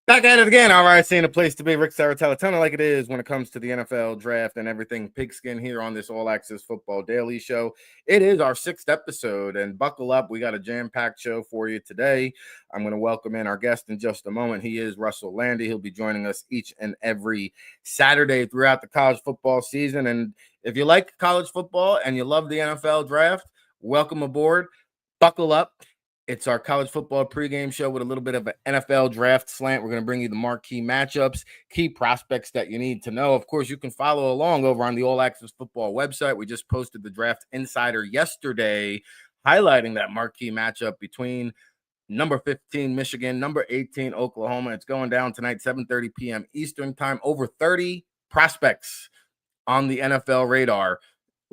Back at it again. All right, seeing a place to be. Rick Saratella, telling like it is when it comes to the NFL draft and everything pigskin here on this All Access Football Daily Show. It is our 6th episode, and buckle up. We got a jam-packed show for you today. I'm going to welcome in our guest in just a moment. He is Russell Landy. He'll be joining us each and every Saturday throughout the college football season. And if you like college football and you love the NFL draft, welcome aboard. Buckle up. It's our college football pregame show with a little bit of an NFL draft slant. We're going to bring you the marquee matchups, key prospects that you need to know. Of course, you can follow along over on the All Access Football website. We just posted the Draft Insider yesterday, highlighting that marquee matchup between number 15, Michigan, number 18, Oklahoma. It's going down tonight, 7:30 p.m. Eastern time. Over 30 prospects on the NFL radar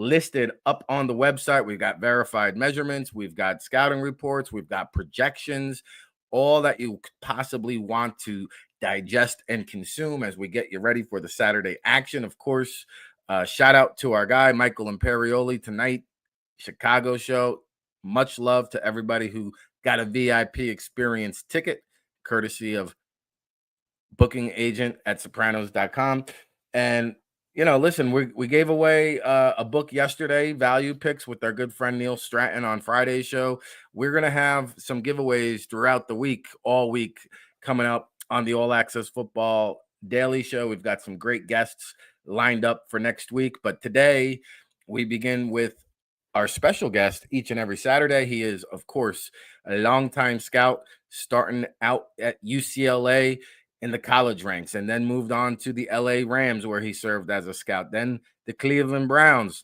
listed up on the website. We've got verified measurements, we've got scouting reports, we've got projections, all that you could possibly want to digest and consume as we get you ready for the Saturday action. Of course, shout out to our guy Michael Imperioli tonight, Chicago show. Much love to everybody who got a VIP experience ticket courtesy of booking agent at sopranos.com. And listen, we gave away a book yesterday, Value Picks, with our good friend Neil Stratton on Friday's show. We're going to have some giveaways throughout the week, all week, coming up on the All Access Football Daily Show. We've got some great guests lined up for next week. But today, we begin with our special guest each and every Saturday. He is, of course, a longtime scout, starting out at UCLA in the college ranks, and then moved on to the LA Rams, where he served as a scout. Then the Cleveland Browns.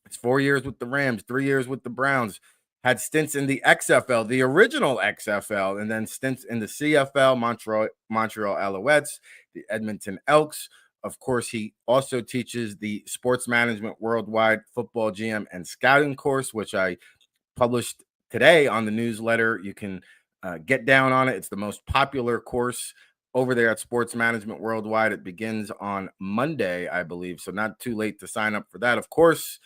It's 4 years with the Rams, 3 years with the Browns. Had stints in the XFL, the original XFL, and then stints in the CFL, Montreal Alouettes, the Edmonton Elks. Of course, he also teaches the Sports Management Worldwide Football GM and Scouting course, which I published today on the newsletter. You can get down on it. It's the most popular course over there at Sports Management Worldwide. It begins on Monday, I believe, so not too late to sign up for that. Of course,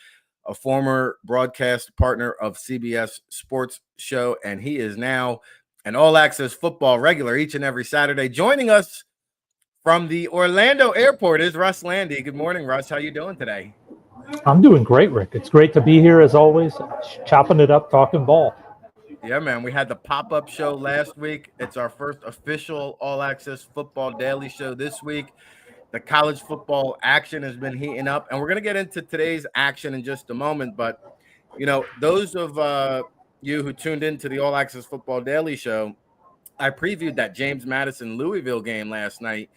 a former broadcast partner of CBS Sports Show, and he is now an All Access Football regular each and every Saturday. Joining us from the Orlando airport is Russ Landy. Good morning, Russ. How you doing today? I'm doing great, Rick. It's great to be here as always, chopping it up, talking ball. Yeah, man. We had the pop-up show last week. It's our first official All Access Football Daily Show this week. The college football action has been heating up, and we're going to get into today's action in just a moment. But, those of you who tuned into the All Access Football Daily Show, I previewed that James Madison Louisville game last night,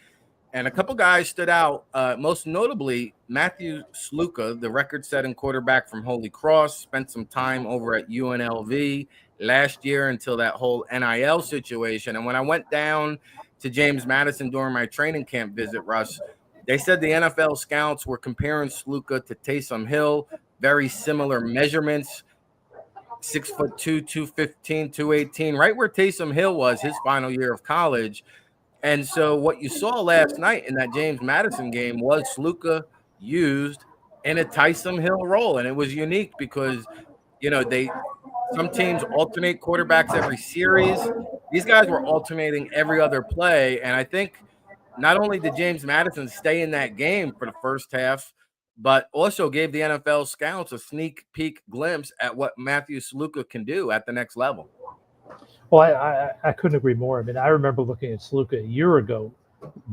and a couple guys stood out, most notably Matthew Sluka, the record-setting quarterback from Holy Cross, spent some time over at UNLV last year until that whole NIL situation. And when I went down to James Madison during my training camp visit, Russ, they said the NFL scouts were comparing Sluka to Taysom Hill, very similar measurements, 6'2", 215, 218, right where Taysom Hill was his final year of college. And so what you saw last night in that James Madison game was Sluka used in a Taysom Hill role. And it was unique because, some teams alternate quarterbacks every series. These guys were alternating every other play. And I think not only did James Madison stay in that game for the first half, but also gave the NFL scouts a sneak peek glimpse at what Matthew Sluka can do at the next level. Well, I couldn't agree more. I mean, I remember looking at Sluka a year ago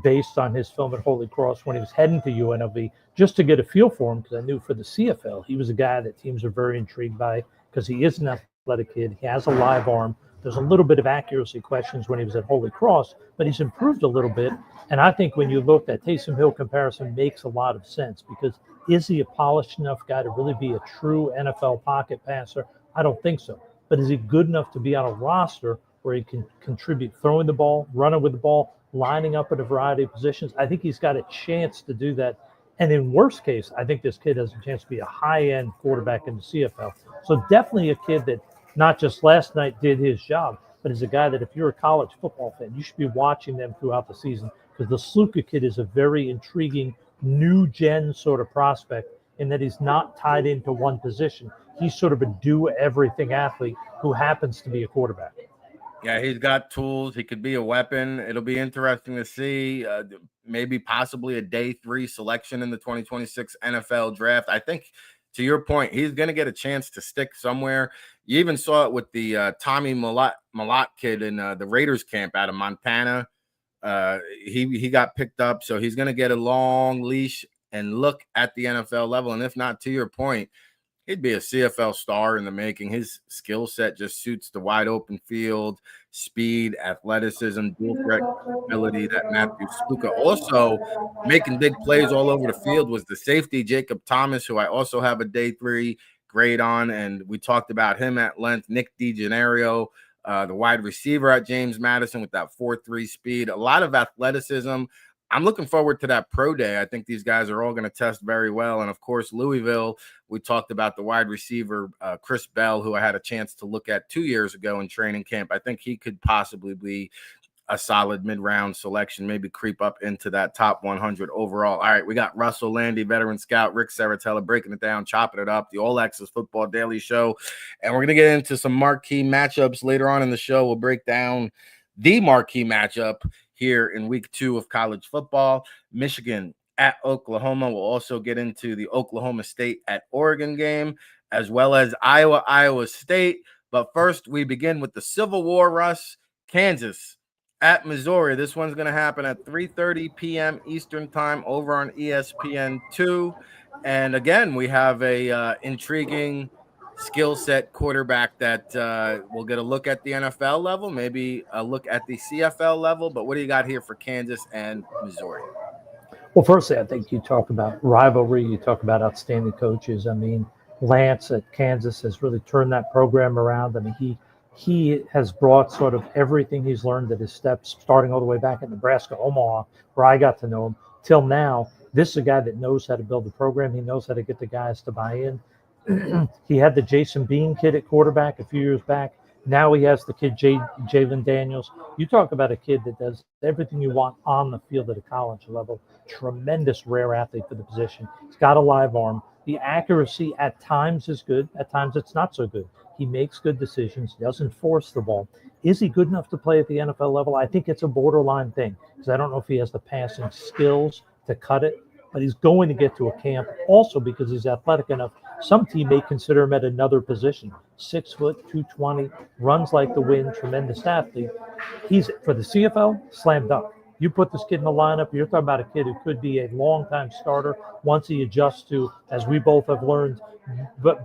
based on his film at Holy Cross when he was heading to UNLV, just to get a feel for him, because I knew for the CFL, he was a guy that teams are very intrigued by because he is an athletic kid. He has a live arm. There's a little bit of accuracy questions when he was at Holy Cross, but he's improved a little bit. And I think when you look at Taysom Hill comparison makes a lot of sense, because is he a polished enough guy to really be a true NFL pocket passer? I don't think so. But is he good enough to be on a roster where he can contribute throwing the ball, running with the ball, lining up in a variety of positions? I think he's got a chance to do that. And in worst case, I think this kid has a chance to be a high-end quarterback in the CFL. So definitely a kid that not just last night did his job, but is a guy that if you're a college football fan, you should be watching them throughout the season, because the Sluka kid is a very intriguing new gen sort of prospect in that he's not tied into one position. He's sort of a do-everything athlete who happens to be a quarterback. Yeah, he's got tools. He could be a weapon. It'll be interesting to see maybe possibly a day 3 selection in the 2026 NFL draft. I think, to your point, he's going to get a chance to stick somewhere. You even saw it with the Tommy Malott kid in the Raiders camp out of Montana. He got picked up, so he's going to get a long leash and look at the NFL level. And if not, to your point, he'd be a CFL star in the making. His skill set just suits the wide open field, speed, athleticism, dual threat ability that Matthew Sluka. Also making big plays all over the field was the safety, Jacob Thomas, who I also have a day 3 grade on, and we talked about him at length. Nick DiGenario, the wide receiver at James Madison with that 4.3 speed, a lot of athleticism. I'm looking forward to that pro day. I think these guys are all going to test very well. And of course, Louisville, we talked about the wide receiver, Chris Bell, who I had a chance to look at 2 years ago in training camp. I think he could possibly be a solid mid-round selection, maybe creep up into that top 100 overall. All right, we got Russell Landy, veteran scout, Rick Saratella, breaking it down, chopping it up, the All Access Football Daily Show. And we're going to get into some marquee matchups later on in the show. We'll break down the marquee matchup here in week 2 of college football. Michigan at Oklahoma. We'll also get into the Oklahoma State at Oregon game, as well as Iowa State. But first, we begin with the Civil War, Russ. Kansas at Missouri. This one's going to happen at 3:30 p.m. Eastern time over on ESPN2. And again, we have a intriguing skill set quarterback that we'll get a look at the NFL level, maybe a look at the CFL level. But what do you got here for Kansas and Missouri? Well, firstly, I think you talk about rivalry, you talk about outstanding coaches. I mean, Lance at Kansas has really turned that program around. I mean, he has brought sort of everything he's learned at his steps, starting all the way back at Nebraska, Omaha, where I got to know him, till now. This is a guy that knows how to build the program. He knows how to get the guys to buy in. He had the Jason Bean kid at quarterback a few years back. Now he has the kid Jalen Daniels. You talk about a kid that does everything you want on the field at a college level. Tremendous rare athlete for the position. He's got a live arm. The accuracy at times is good. At times it's not so good. He makes good decisions. He doesn't force the ball. Is he good enough to play at the NFL level? I think it's a borderline thing, because I don't know if he has the passing skills to cut it. But he's going to get to a camp also because he's athletic enough. Some team may consider him at another position. 6 foot, 220, runs like the wind, tremendous athlete. He's, for the CFL, slam dunk. You put this kid in the lineup, you're talking about a kid who could be a long-time starter once he adjusts to, as we both have learned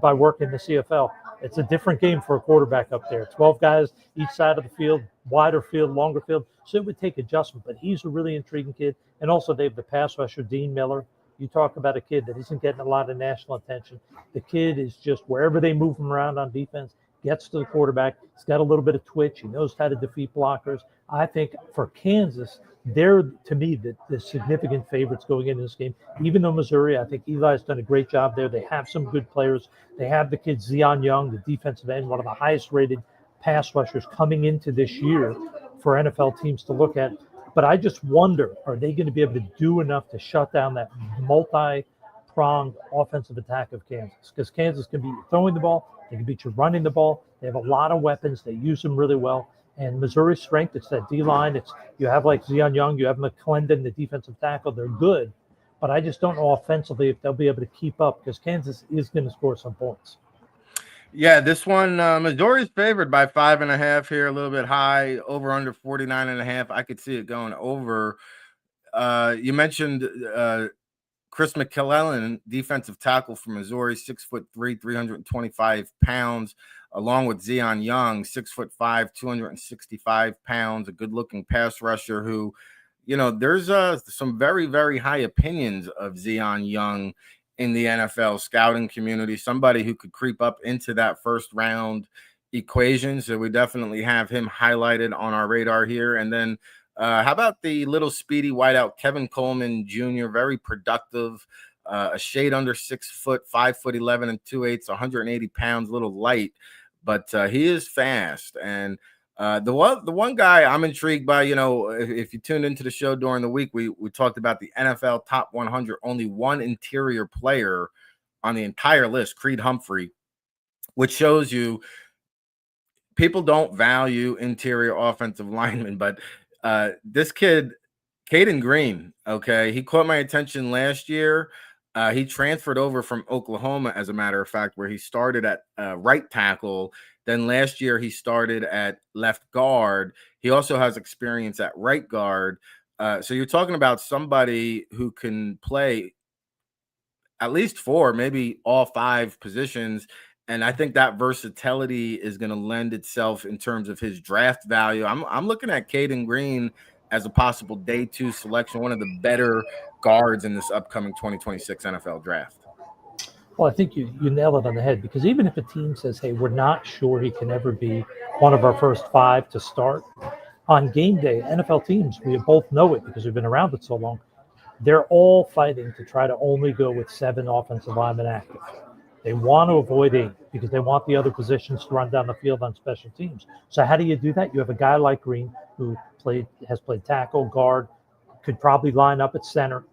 by working the CFL, it's a different game for a quarterback up there. 12 guys each side of the field, wider field, longer field. So it would take adjustment, but he's a really intriguing kid. And also they have the pass rusher, Dean Miller. You talk about a kid that isn't getting a lot of national attention. The kid is just, wherever they move him around on defense, gets to the quarterback. He's got a little bit of twitch. He knows how to defeat blockers. I think for Kansas, they're, to me, the significant favorites going into this game. Even though Missouri, I think Eli's done a great job there. They have some good players. They have the kid Zion Young, the defensive end, one of the highest rated pass rushers coming into this year for NFL teams to look at. But I just wonder, are they going to be able to do enough to shut down that multi-pronged offensive attack of Kansas? Because Kansas can beat you throwing the ball. They can beat you running the ball. They have a lot of weapons. They use them really well. And Missouri's strength, it's that D-line. It's, you have like Zion Young, you have McClendon, the defensive tackle. They're good. But I just don't know offensively if they'll be able to keep up, because Kansas is going to score some points. Yeah, this one, Missouri's favored by 5.5 here, a little bit high, over under 49.5. I could see it going over. You mentioned Chris McClellan, defensive tackle from Missouri, 6'3", 325 pounds, along with Zion Young, 6'5", 265 pounds, a good-looking pass rusher who, there's some very, very high opinions of Zion Young in the NFL scouting community, somebody who could creep up into that first round equation. So we definitely have him highlighted on our radar here. And then how about the little speedy wideout, Kevin Coleman Jr., very productive, a shade under 6 foot, 5'11" and 2/8, 180 pounds, a little light, but he is fast. And the one guy I'm intrigued by, if you tuned into the show during the week, we talked about the NFL top 100, only one interior player on the entire list, Creed Humphrey, which shows you people don't value interior offensive linemen, but this kid, Caden Green, okay, he caught my attention last year. He transferred over from Oklahoma, as a matter of fact, where he started at right tackle. Then last year he started at left guard. He also has experience at right guard. So you're talking about somebody who can play at least 4, maybe all 5 positions. And I think that versatility is going to lend itself in terms of his draft value. I'm looking at Caden Green as a possible day 2 selection, one of the better guards in this upcoming 2026 NFL draft. Well, I think you nail it on the head, because even if a team says, hey, we're not sure he can ever be one of our first 5 to start, on game day, NFL teams, we both know it because we've been around it so long, they're all fighting to try to only go with 7 offensive linemen active. They want to avoid 8 because they want the other positions to run down the field on special teams. So how do you do that? You have a guy like Green who has played tackle, guard, could probably line up at center.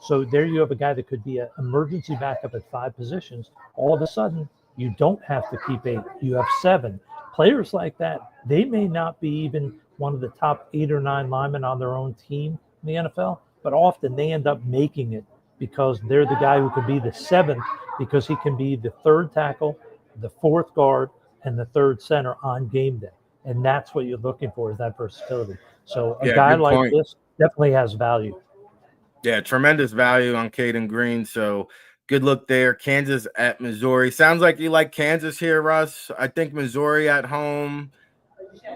So there you have a guy that could be an emergency backup at 5 positions. All of a sudden, you don't have to keep 8. You have 7. Players like that, they may not be even one of the top 8 or 9 linemen on their own team in the NFL, but often they end up making it because they're the guy who could be the 7th, because he can be the 3rd tackle, the 4th guard, and the 3rd center on game day. And that's what you're looking for, is that versatility. So a guy like this definitely has value. Yeah, tremendous value on Caden Green. So good look there. Kansas at Missouri. Sounds like you like Kansas here, Russ. I think Missouri at home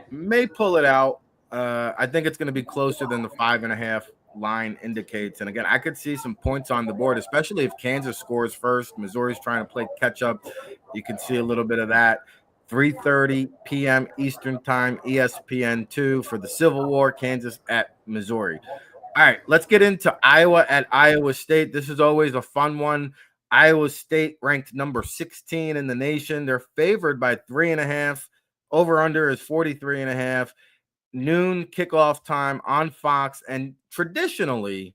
may pull it out. I think it's going to be closer than the 5.5 line indicates. And again, I could see some points on the board, especially if Kansas scores first. Missouri's trying to play catch up. You can see a little bit of that. 3:30 p.m. Eastern time, ESPN2 for the Civil War, Kansas at Missouri. All right, let's get into Iowa at Iowa State. This is always a fun one. Iowa State ranked number 16 in the nation. They're favored by 3.5. Over-under is 43.5. Noon kickoff time on Fox. And traditionally,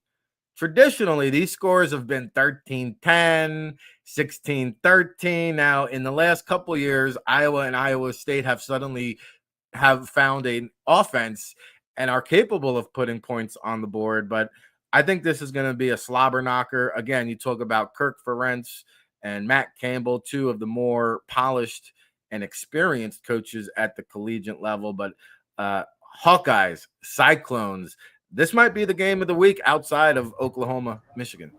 these scores have been 13-10, 16-13. Now, in the last couple of years, Iowa and Iowa State have found an offense and are capable of putting points on the board. But I think this is going to be a slobber knocker. Again, you talk about Kirk Ferentz and Matt Campbell, 2 of the more polished and experienced coaches at the collegiate level. But Hawkeyes, Cyclones, this might be the game of the week outside of Oklahoma, Michigan.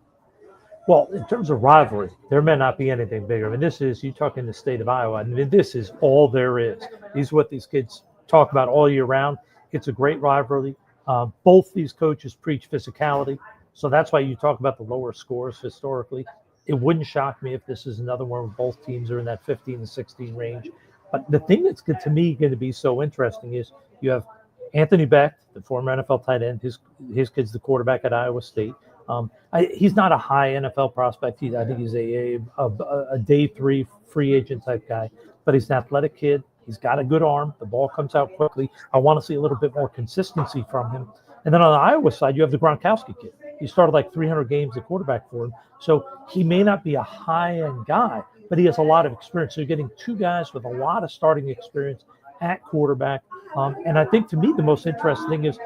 Well, in terms of rivalry, there may not be anything bigger. I mean, this is, you talk in the state of Iowa, I mean, this is all there is. These are what these kids talk about all year round. It's a great rivalry. Both these coaches preach physicality. So that's why you talk about the lower scores historically. It wouldn't shock me if this is another one where both teams are in that 15 to 16 range. But the thing that's good to me going to be so interesting is you have Anthony Becht, the former NFL tight end. His kid's the quarterback at Iowa State. He's not a high NFL prospect. I think he's a day 3 free agent type guy, but he's an athletic kid. He's got a good arm. The ball comes out quickly. I want to see a little bit more consistency from him. And then on the Iowa side, you have the Gronkowski kid. He started like 300 games at quarterback for him. So he may not be a high-end guy, but he has a lot of experience. So you're getting 2 guys with a lot of starting experience at quarterback. And I think, to me, the most interesting thing is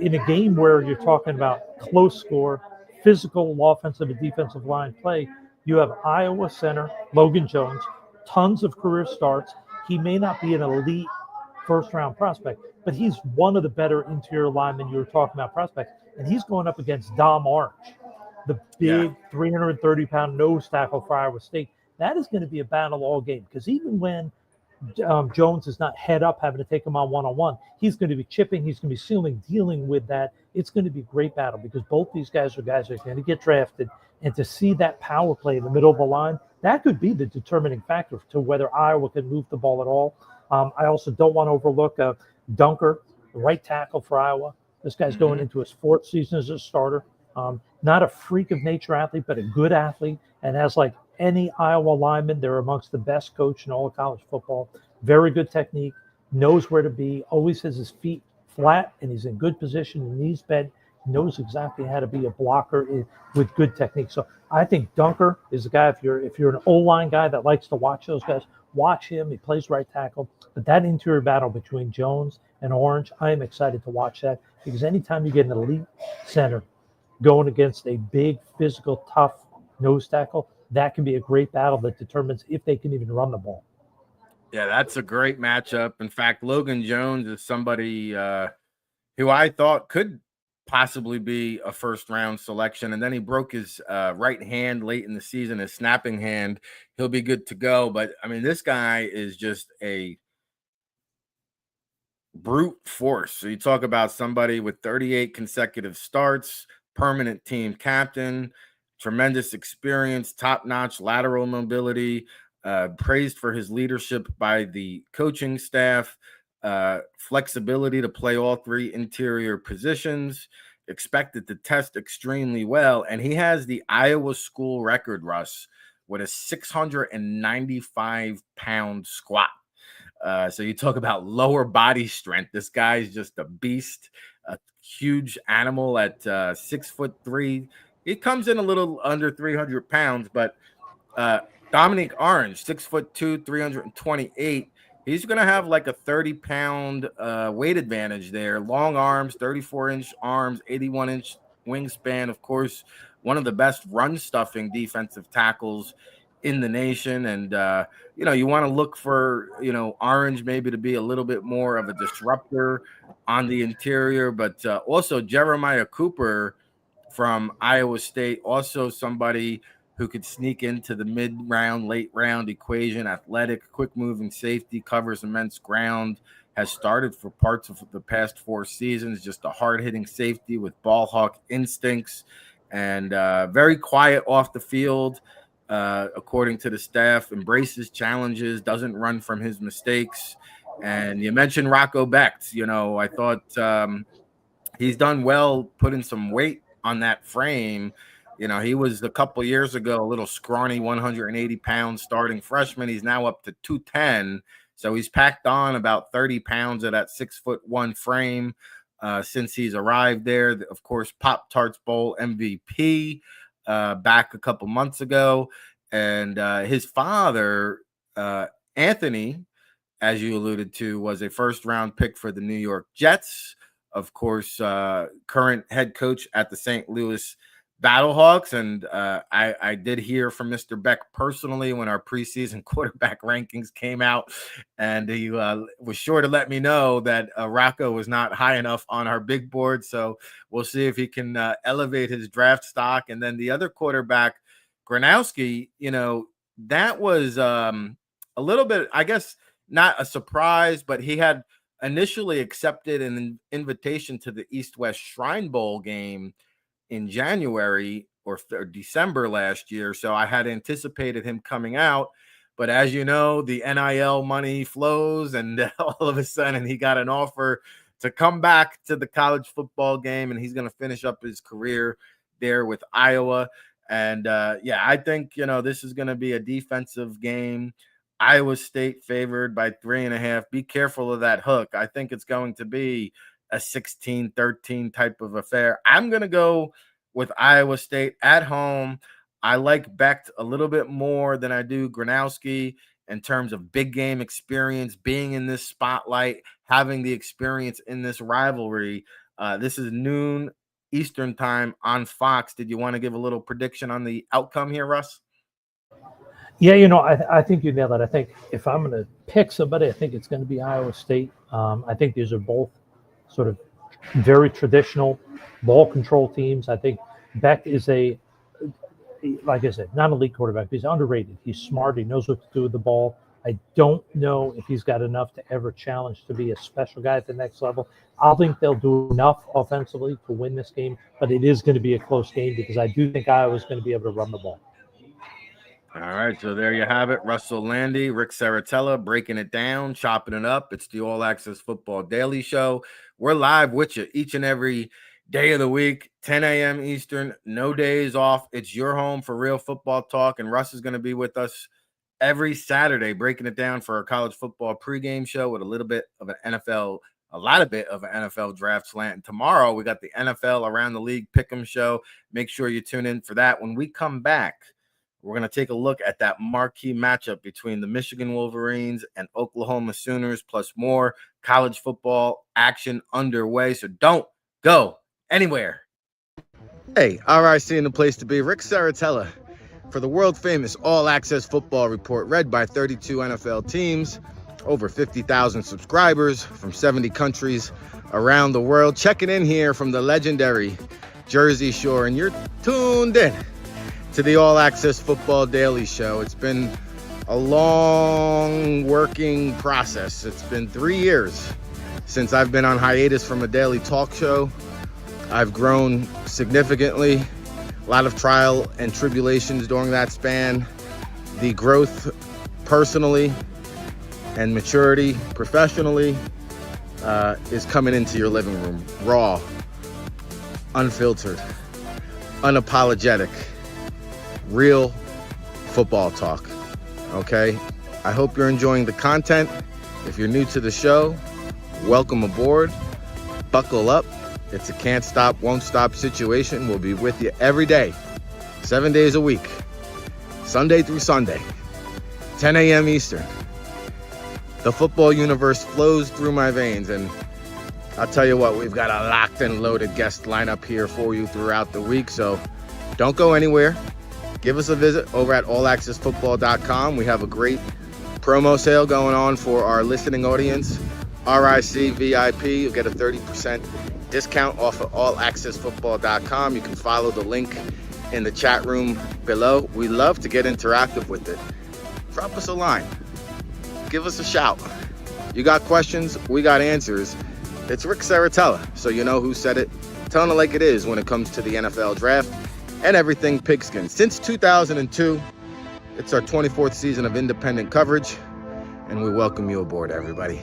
in a game where you're talking about close score, physical offensive and defensive line play, you have Iowa center Logan Jones, tons of career starts. He may not be an elite first-round prospect, but he's one of the better interior linemen you were talking about prospects, and he's going up against Dom Arch. the big 330-pound nose tackle for Iowa State. That is going to be a battle all game, because even when Jones is not head up having to take him on one-on-one, he's going to be chipping, he's going to be sealing, dealing with that. It's going to be a great battle, because both these guys are going to get drafted, and to see that power play in the middle of the line, that could be the determining factor to whether Iowa can move the ball at all. I also don't want to overlook Dunker, the right tackle for Iowa. This guy's going into his 4th season as a starter. Not a freak of nature athlete, but a good athlete, and has, like any Iowa lineman, they're amongst the best coach in all of college football. Very good technique, knows where to be, always has his feet flat, and he's in good position, knees bent, knows exactly how to be a blocker with good technique. So I think Dunker is a guy, if you're an O-line guy that likes to watch those guys, watch him. He plays right tackle. But that interior battle between Jones and Orange, I am excited to watch that, because anytime you get an elite center going against a big, physical, tough nose tackle, that can be a great battle that determines if they can even run the ball. Yeah, that's a great matchup. In fact, Logan Jones is somebody who I thought could possibly be a first-round selection, and then he broke his right hand late in the season, his snapping hand. He'll be good to go. But, I mean, this guy is just a brute force. So you talk about somebody with 38 consecutive starts, permanent team captain, tremendous experience, top-notch lateral mobility, praised for his leadership by the coaching staff, flexibility to play all 3 interior positions, expected to test extremely well. And he has the Iowa school record, Russ, with a 695-pound squat. So you talk about lower body strength. This guy's just a beast, a huge animal at 6'3". He comes in a little under 300 pounds, but Dominique Orange, 6'2", 328. He's going to have like a 30-pound weight advantage there. Long arms, 34-inch arms, 81-inch wingspan. Of course, one of the best run-stuffing defensive tackles in the nation. And, you want to look for, Orange maybe to be a little bit more of a disruptor on the interior. But also Jeremiah Cooper from Iowa State, also somebody who could sneak into the mid-round, late-round equation. Athletic, quick-moving safety, covers immense ground, has started for parts of the past 4 seasons, just a hard-hitting safety with ball hawk instincts, and very quiet off the field, according to the staff, embraces challenges, doesn't run from his mistakes. And you mentioned Rocco Becht. I thought he's done well putting some weight on that frame. He was a couple years ago a little scrawny, 180 pounds starting freshman. He's now up to 210. So he's packed on about 30 pounds of that 6'1" frame since he's arrived there. Of course, Pop-Tarts Bowl MVP back a couple months ago. And his father, Anthony, as you alluded to, was a first-round pick for the New York Jets. Of course, current head coach at the St. Louis Battlehawks. And I did hear from Mr. Beck personally when our preseason quarterback rankings came out, and he was sure to let me know that Rocco was not high enough on our big board. So we'll see if he can elevate his draft stock. And then the other quarterback, Gronowski, that was a little bit, I guess, not a surprise, but he had initially accepted an invitation to the East-West Shrine Bowl game in January or December last year. So I had anticipated him coming out, but as you know, the NIL money flows, and all of a sudden he got an offer to come back to the college football game, and he's going to finish up his career there with Iowa. And I think, this is going to be a defensive game. Iowa State favored by 3.5. Be careful of that hook. I think it's going to be a 16-13 type of affair. I'm going to go with Iowa State at home. I like Becht a little bit more than I do Gronowski in terms of big game experience, being in this spotlight, having the experience in this rivalry. This is noon Eastern time on Fox. Did you want to give a little prediction on the outcome here, Russ? Yeah, I think you nailed it. I think if I'm going to pick somebody, I think it's going to be Iowa State. I think these are both sort of very traditional ball control teams. I think Becht is a like I said, not an elite quarterback. He's underrated. He's smart. He knows what to do with the ball. I don't know if he's got enough to ever challenge to be a special guy at the next level. I think they'll do enough offensively to win this game, but it is going to be a close game because I do think Iowa's going to be able to run the ball. All right, so there you have it. Russell Landy, Rick Saratella, breaking it down, chopping it up. It's the All Access Football Daily Show. We're live with you each and every day of the week, 10 a.m. Eastern, no days off. It's your home for real football talk, and Russ is going to be with us every Saturday, breaking it down for our college football pregame show with a lot of bit of an NFL draft slant. And tomorrow, we got the NFL Around the League Pick'em show. Make sure you tune in for that. When we come back, we're going to take a look at that marquee matchup between the Michigan Wolverines and Oklahoma Sooners, plus more college football action underway. So don't go anywhere. Hey, RIC in the place to be. Rick Saratella for the world-famous All Access Football Report, read by 32 NFL teams, over 50,000 subscribers from 70 countries around the world. Checking in here from the legendary Jersey Shore, and you're tuned in to the All Access Football Daily Show. It's been a long working process. It's been 3 years since I've been on hiatus from a daily talk show. I've grown significantly, a lot of trial and tribulations during that span. The growth personally and maturity professionally is coming into your living room, raw, unfiltered, unapologetic, real football talk. Okay, I hope you're enjoying the content. If you're new to the show, welcome aboard. Buckle up. It's a can't stop, won't stop situation. We'll be with you every day, 7 days a week, Sunday through Sunday, 10 a.m. Eastern. The football universe flows through my veins, and I'll tell you what, we've got a locked and loaded guest lineup here for you throughout the week, so don't go anywhere. Give us a visit over at allaccessfootball.com. We have a great promo sale going on for our listening audience. RIC VIP, you'll get a 30% discount off of allaccessfootball.com. You can follow the link in the chat room below. We love to get interactive with it. Drop us a line. Give us a shout. You got questions, we got answers. It's Rick Saratella, so you know who said it. Telling it like it is when it comes to the NFL draft and everything pigskin. Since 2002, it's our 24th season of independent coverage, and we welcome you aboard, everybody.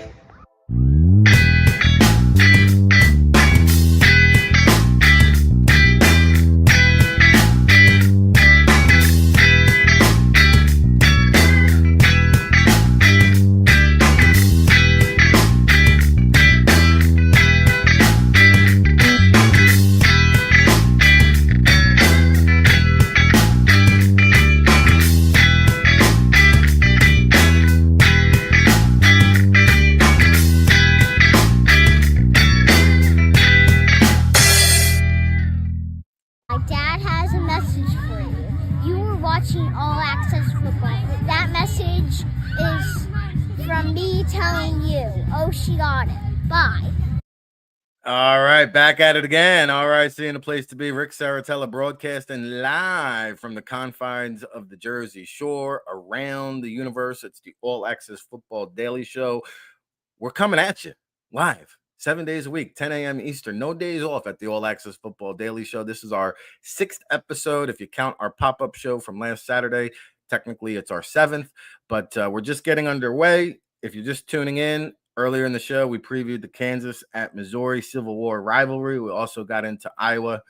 All right, back at it again. All right, seeing a place to be. Rick Saratella broadcasting live from the confines of the Jersey Shore, around the universe. It's the All Access Football Daily Show. We're coming at you live, 7 days a week, 10 a.m. Eastern. No days off at the All Access Football Daily Show. This is our 6th episode. If you count our pop-up show from last Saturday, technically it's our 7th, but we're just getting underway. If you're just tuning in, earlier in the show, we previewed the Kansas at Missouri Civil War rivalry. We also got into Iowa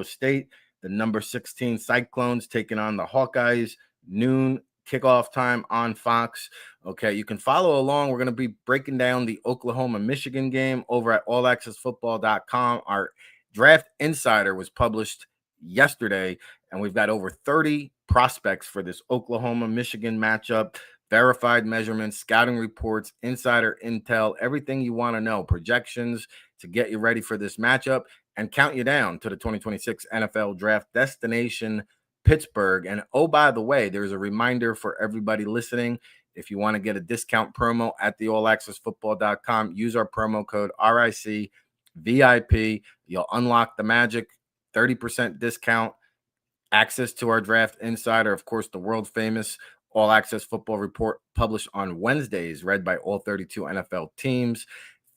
State, the number 16 Cyclones taking on the Hawkeyes, noon kickoff time on Fox. Okay, you can follow along. We're going to be breaking down the Oklahoma-Michigan game over at allaccessfootball.com. Our draft insider was published yesterday, and we've got over 30 prospects for this Oklahoma-Michigan matchup. Verified measurements, scouting reports, insider intel, everything you want to know, projections to get you ready for this matchup and count you down to the 2026 NFL Draft destination, Pittsburgh. And oh, by the way, there's a reminder for everybody listening. If you want to get a discount promo at the allaccessfootball.com, use our promo code RIC VIP. You'll unlock the magic 30% discount access to our Draft Insider, of course, the world famous All Access Football Report published on Wednesdays, read by all 32 NFL teams.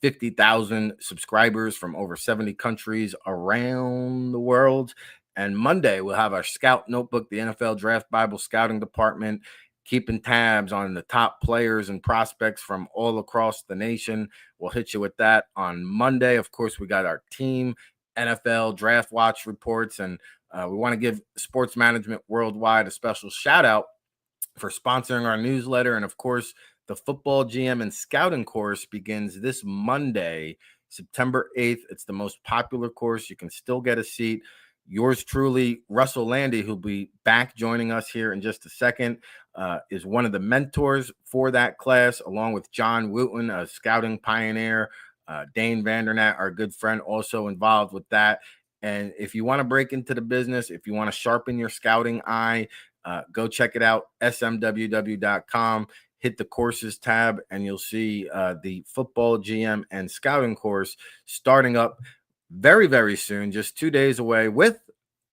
50,000 subscribers from over 70 countries around the world. And Monday, we'll have our Scout Notebook, the NFL Draft Bible Scouting Department, keeping tabs on the top players and prospects from all across the nation. We'll hit you with that on Monday. Of course, we got our team NFL Draft Watch reports, and we want to give Sports Management Worldwide a special shout out for sponsoring our newsletter. And of course, the Football GM and Scouting course begins this Monday, September 8th. It's the most popular course. You can still get a seat. Yours truly, Russell Landy, who'll be back joining us here in just a second, is one of the mentors for that class, along with John Wooten, a scouting pioneer. Dane Vandernat, our good friend, also involved with that. And if you want to break into the business, if you want to sharpen your scouting eye, go check it out, smww.com. Hit the courses tab, and you'll see the Football GM and Scouting course starting up very, very soon, just 2 days away, with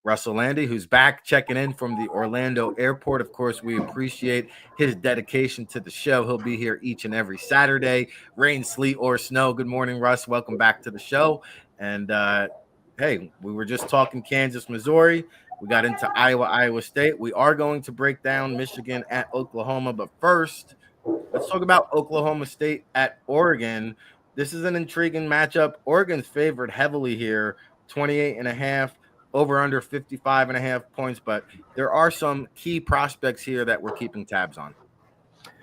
Russell Landy, who's back checking in from the Orlando airport. Of course, we appreciate his dedication to the show. He'll be here each and every Saturday, rain, sleet, or snow. Good morning, Russ. Welcome back to the show. And hey, we were just talking Kansas, Missouri. We got into Iowa State. We are going to break down Michigan at Oklahoma. But first, let's talk about Oklahoma State at Oregon. This is an intriguing matchup. Oregon's favored heavily here, 28.5, over under 55.5 points. But there are some key prospects here that we're keeping tabs on.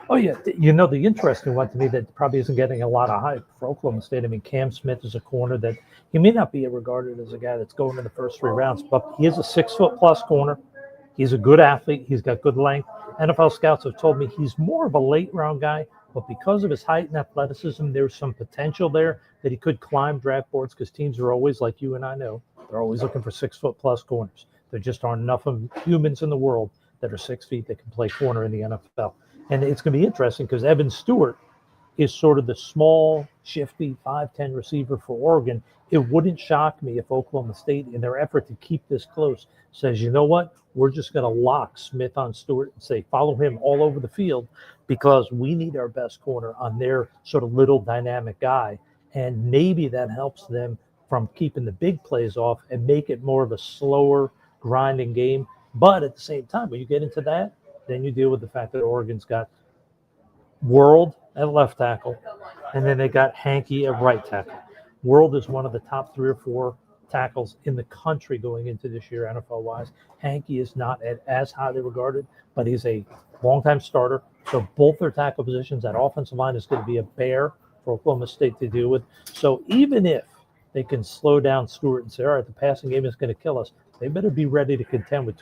Oh, yeah. You know, the interesting one to me that probably isn't getting a lot of hype for Oklahoma State. I mean, Cam Smith is a corner that he may not be regarded as a guy that's going in the first 3 rounds, but he is a 6-foot-plus corner. He's a good athlete. He's got good length. NFL scouts have told me he's more of a late-round guy, but because of his height and athleticism, there's some potential there that he could climb draft boards, because teams are always, like you and I know, they're always looking for 6-foot-plus corners. There just aren't enough of humans in the world that are 6 feet that can play corner in the NFL. And it's going to be interesting because Evan Stewart is sort of the small, shifty 5'10" receiver for Oregon. It wouldn't shock me if Oklahoma State, in their effort to keep this close, says, you know what, we're just going to lock Smith on Stewart and say, follow him all over the field, because we need our best corner on their sort of little dynamic guy. And maybe that helps them from keeping the big plays off and make it more of a slower, grinding game. But at the same time, when you get into that, then you deal with the fact that Oregon's got World at left tackle, and then they got Hankey at right tackle. World is one of the top 3 or 4 tackles in the country going into this year, NFL-wise. Hankey is not as highly regarded, but he's a longtime starter. So both their tackle positions, that offensive line is going to be a bear for Oklahoma State to deal with. So even if they can slow down Stewart and say, all right, the passing game is going to kill us, they better be ready to contend with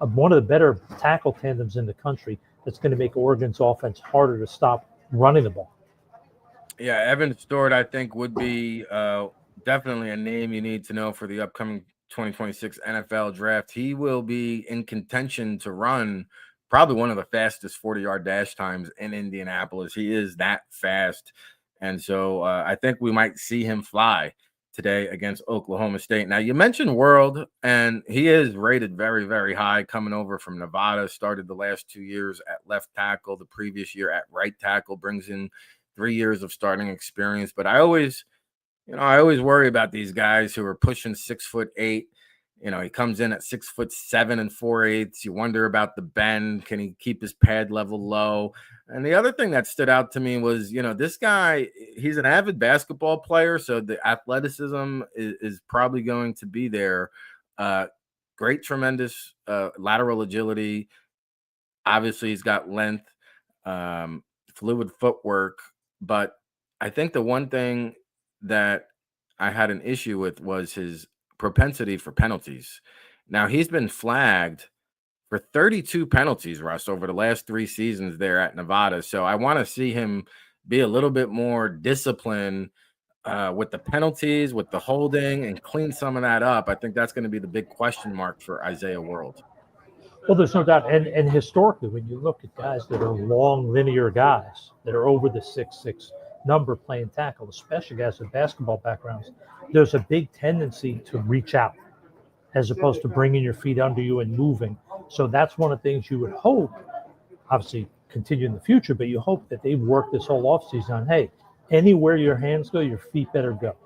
one of the better tackle tandems in the country that's going to make Oregon's offense harder to stop running the ball. Yeah, Evan Stewart, I think, would be definitely a name you need to know for the upcoming 2026 NFL draft. He will be in contention to run probably one of the fastest 40-yard dash times in Indianapolis. He is that fast. And so I think we might see him fly today against Oklahoma State. Now, you mentioned World, and he is rated very, very high, coming over from Nevada, started the last 2 years at left tackle, the previous year at right tackle, brings in 3 years of starting experience. But I always worry about these guys who are pushing 6'8". You know, he comes in at 6'7" and 4/8. You wonder about the bend. Can he keep his pad level low? And the other thing that stood out to me was, you know, this guy, he's an avid basketball player, so the athleticism is probably going to be there. Great, tremendous lateral agility. Obviously, he's got length, fluid footwork. But I think the one thing that I had an issue with was his propensity for penalties. Now, he's been flagged for 32 penalties, Russ, over the last 3 seasons there at Nevada. So I want to see him be a little bit more disciplined with the penalties, with the holding, and clean some of that up. I think that's going to be the big question mark for Isaiah World. Well, there's no doubt. And historically, when you look at guys that are long, linear guys that are over the 6'6" number playing tackle, especially guys with basketball backgrounds, there's a big tendency to reach out as opposed to bringing your feet under you and moving. So that's one of the things you would hope, obviously continue in the future, but you hope that they've worked this whole offseason on, hey, anywhere your hands go, your feet better go.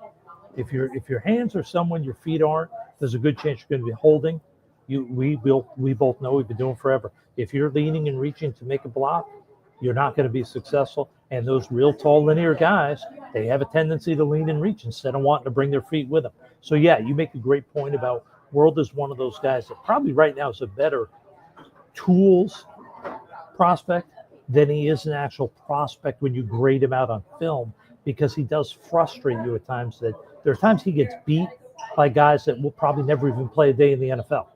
If your hands are someone your feet aren't, there's a good chance you're going to be holding. We both know we've been doing forever. If you're leaning and reaching to make a block, you're not going to be successful. And those real tall linear guys, they have a tendency to lean and reach instead of wanting to bring their feet with them. So yeah, you make a great point about World is one of those guys that probably right now is a better tools prospect than he is an actual prospect when you grade him out on film, because he does frustrate you at times. That there are times he gets beat by guys that will probably never even play a day in the NFL,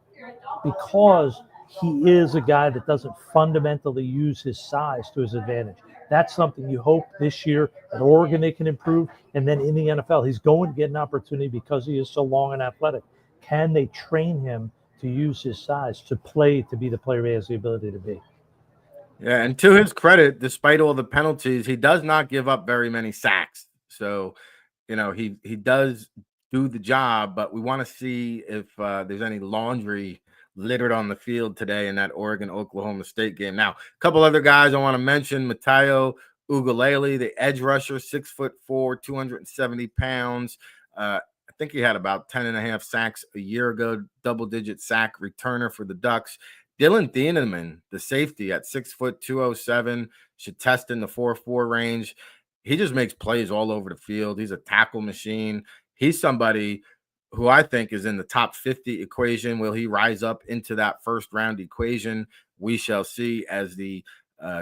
because he is a guy that doesn't fundamentally use his size to his advantage. That's something you hope this year at Oregon they can improve. And then in the NFL, he's going to get an opportunity because he is so long and athletic. Can they train him to use his size to play, to be the player he has the ability to be? Yeah, and to his credit, despite all the penalties, he does not give up very many sacks. So, he does do the job, but we want to see if there's any laundry littered on the field today in that Oregon-Oklahoma State game. Now, a couple other guys I want to mention: Matayo Ugalele, the edge rusher, 6'4", 270 pounds. I think he had about 10.5 sacks a year ago, double-digit sack returner for the Ducks. Dylan Thieneman, the safety, at 6 foot 207, should test in the 4.4 range. He just makes plays all over the field. He's a tackle machine. He's somebody who I think is in the top 50 equation. Will he rise up into that first round equation? We shall see as the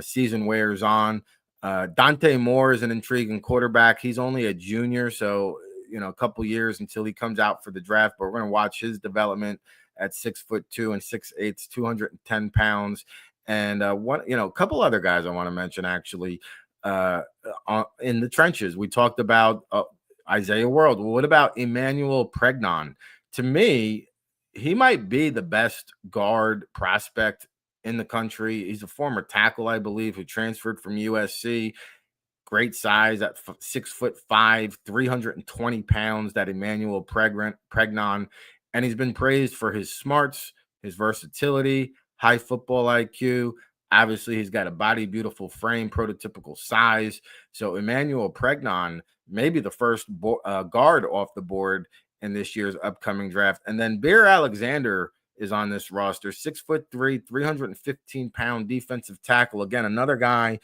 season wears on. Dante Moore is an intriguing quarterback. He's only a junior, so a couple years until he comes out for the draft, but we're going to watch his development at 6'2" and 6'8", 210 pounds. And a couple other guys I want to mention actually in the trenches. We talked about Isaiah World. Well, what about Emmanuel Pregnon? To me, he might be the best guard prospect in the country. He's a former tackle, I believe, who transferred from USC. Great size at 6'5", 320 pounds, that Emmanuel Pregnon. And he's been praised for his smarts, his versatility, high football IQ. Obviously, he's got a body, beautiful frame, prototypical size. So Emmanuel Pregnon may be the first guard off the board in this year's upcoming draft. And then Bear Alexander is on this roster, 6'3", 315-pound defensive tackle. Again, another guy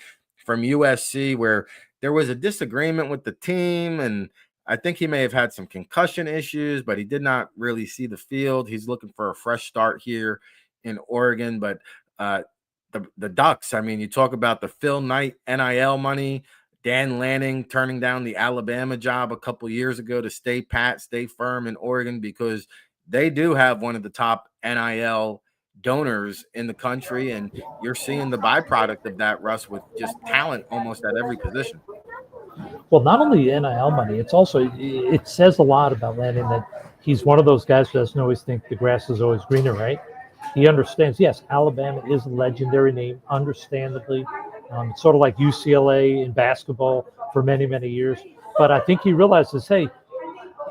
from USC where there was a disagreement with the team, and I think he may have had some concussion issues, but he did not really see the field. He's looking for a fresh start here in Oregon. But the Ducks, I mean, you talk about the Phil Knight NIL money, Dan Lanning turning down the Alabama job a couple years ago to stay pat, stay firm in Oregon, because they do have one of the top NIL donors in the country, and you're seeing the byproduct of that, Russ, with just talent almost at every position. Well, not only NIL money, it says a lot about Lanning that he's one of those guys who doesn't always think the grass is always greener, right? He understands, yes, Alabama is a legendary name, understandably. It's sort of like UCLA in basketball for many, many years. But I think he realizes, hey,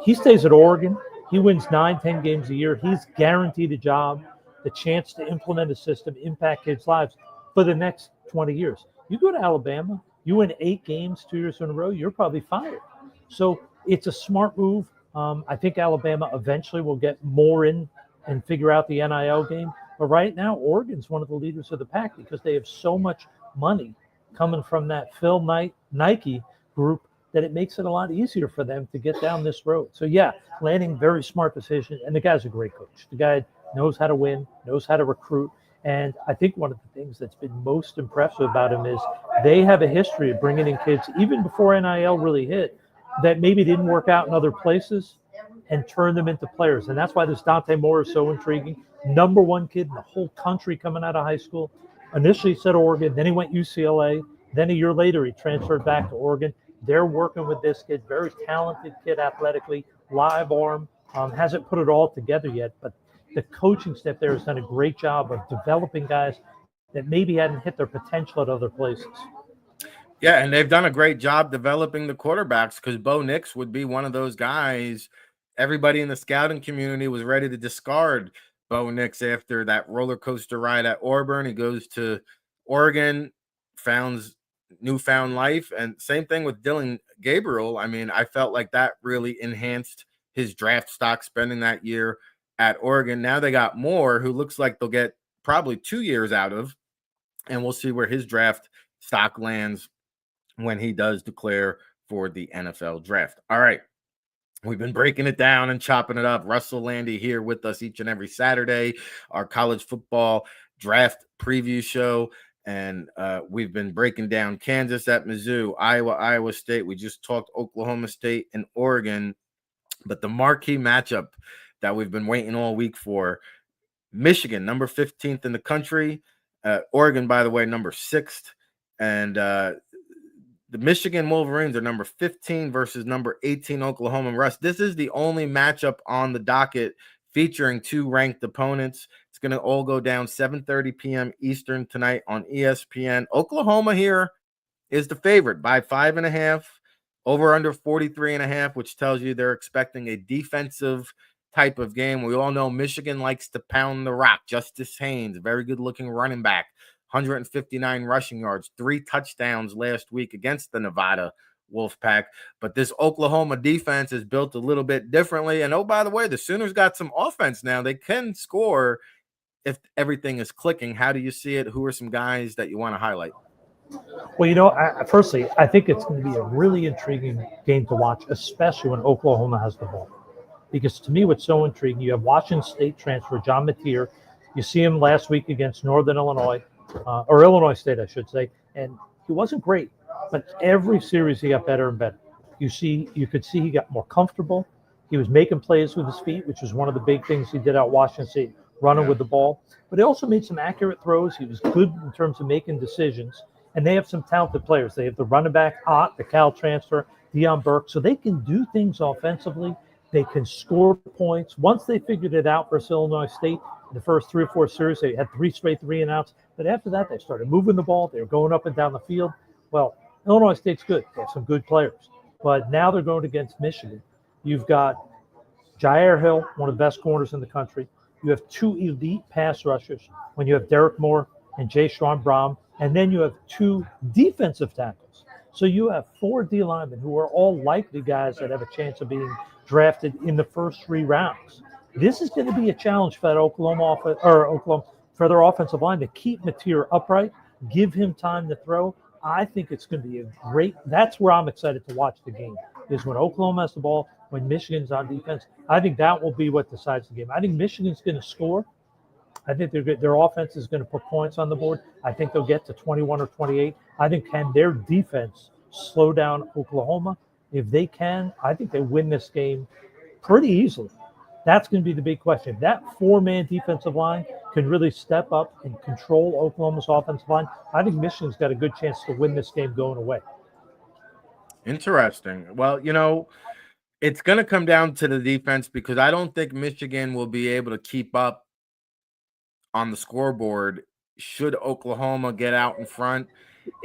he stays at Oregon. He wins 9-10 games a year. He's guaranteed a job, the chance to implement a system, impact kids' lives for the next 20 years. You go to Alabama, you win 8 games 2 years in a row, you're probably fired. So it's a smart move. I think Alabama eventually will get more in and figure out the NIL game. But right now, Oregon's one of the leaders of the pack because they have so much money coming from that Phil Knight Nike group that it makes it a lot easier for them to get down this road. So yeah, Lanning, very smart decision. And the guy's a great coach. The guy knows how to win, knows how to recruit. And I think one of the things that's been most impressive about him is they have a history of bringing in kids, even before NIL really hit, that maybe didn't work out in other places and turn them into players. And that's why this Dante Moore is so intriguing. Number 1 kid in the whole country coming out of high school. Initially said Oregon, then he went UCLA. Then a year later, he transferred back to Oregon. They're working with this kid, very talented kid athletically, live arm, hasn't put it all together yet, but the coaching staff there has done a great job of developing guys that maybe hadn't hit their potential at other places. Yeah, and they've done a great job developing the quarterbacks, because Bo Nix would be one of those guys everybody in the scouting community was ready to discard Bo Nix after that roller coaster ride at Auburn. He goes to Oregon, founds newfound life, and same thing with Dylan Gabriel. I mean, I felt like that really enhanced his draft stock spending that year at Oregon. Now they got Moore, who looks like they'll get probably 2 years out of, and we'll see where his draft stock lands when he does declare for the NFL draft. All right. We've been breaking it down and chopping it up. Russell Landy here with us each and every Saturday, our college football draft preview show. And we've been breaking down Kansas at Mizzou, Iowa State. We just talked Oklahoma State and Oregon. But the marquee matchup that we've been waiting all week for, Michigan, number 15th in the country. Oregon, by the way, number 6th. And the Michigan Wolverines are number 15 versus number 18 Oklahoma. Russ, this is the only matchup on the docket featuring 2 ranked opponents. It's going to all go down 7:30 p.m. Eastern tonight on ESPN. Oklahoma here is the favorite by 5.5, over under 43.5, which tells you they're expecting a defensive type of game. We all know Michigan likes to pound the rock. Justice Haynes, very good looking running back. 159 rushing yards, 3 touchdowns last week against the Nevada Wolfpack. But this Oklahoma defense is built a little bit differently. And oh, by the way, the Sooners got some offense now. They can score if everything is clicking. How do you see it? Who are some guys that you want to highlight? Well, firstly, I think it's going to be a really intriguing game to watch, especially when Oklahoma has the ball. Because to me, what's so intriguing, you have Washington State transfer John Mateer. You see him last week against Northern Illinois. Or Illinois State, I should say, and he wasn't great, but every series he got better and better. You could see he got more comfortable. He was making plays with his feet, which was one of the big things he did out Washington State, running with the ball. But he also made some accurate throws. He was good in terms of making decisions, and they have some talented players. They have the running back, Ott, the Cal transfer, Deion Burke, so they can do things offensively. They can score points. Once they figured it out versus Illinois State, the first 3 or 4 series, they had 3 straight 3-and-outs. But after that, they started moving the ball. They were going up and down the field. Well, Illinois State's good. They have some good players. But now they're going against Michigan. You've got Jair Hill, one of the best corners in the country. You have 2 elite pass rushers when you have Derek Moore and Jay Sean Brom. And then you have 2 defensive tackles. So you have 4 D linemen who are all likely guys that have a chance of being drafted in the first 3 rounds. This is going to be a challenge for that Oklahoma for their offensive line to keep Mateer upright, give him time to throw. I think it's going to be a great. That's where I'm excited to watch the game. Is when Oklahoma has the ball, when Michigan's on defense. I think that will be what decides the game. I think Michigan's going to score. I think their offense is going to put points on the board. I think they'll get to 21 or 28. I think can their defense slow down Oklahoma? If they can, I think they win this game pretty easily. That's going to be the big question. If that 4-man defensive line can really step up and control Oklahoma's offensive line, I think Michigan's got a good chance to win this game going away. Interesting. Well, it's going to come down to the defense because I don't think Michigan will be able to keep up on the scoreboard should Oklahoma get out in front.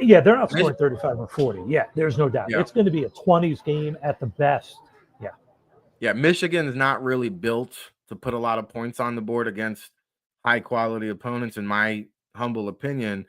Yeah, they're not scoring 35 or 40. Yeah, there's no doubt. Yeah. It's going to be a 20s game at the best. Yeah, Michigan is not really built to put a lot of points on the board against high-quality opponents, in my humble opinion.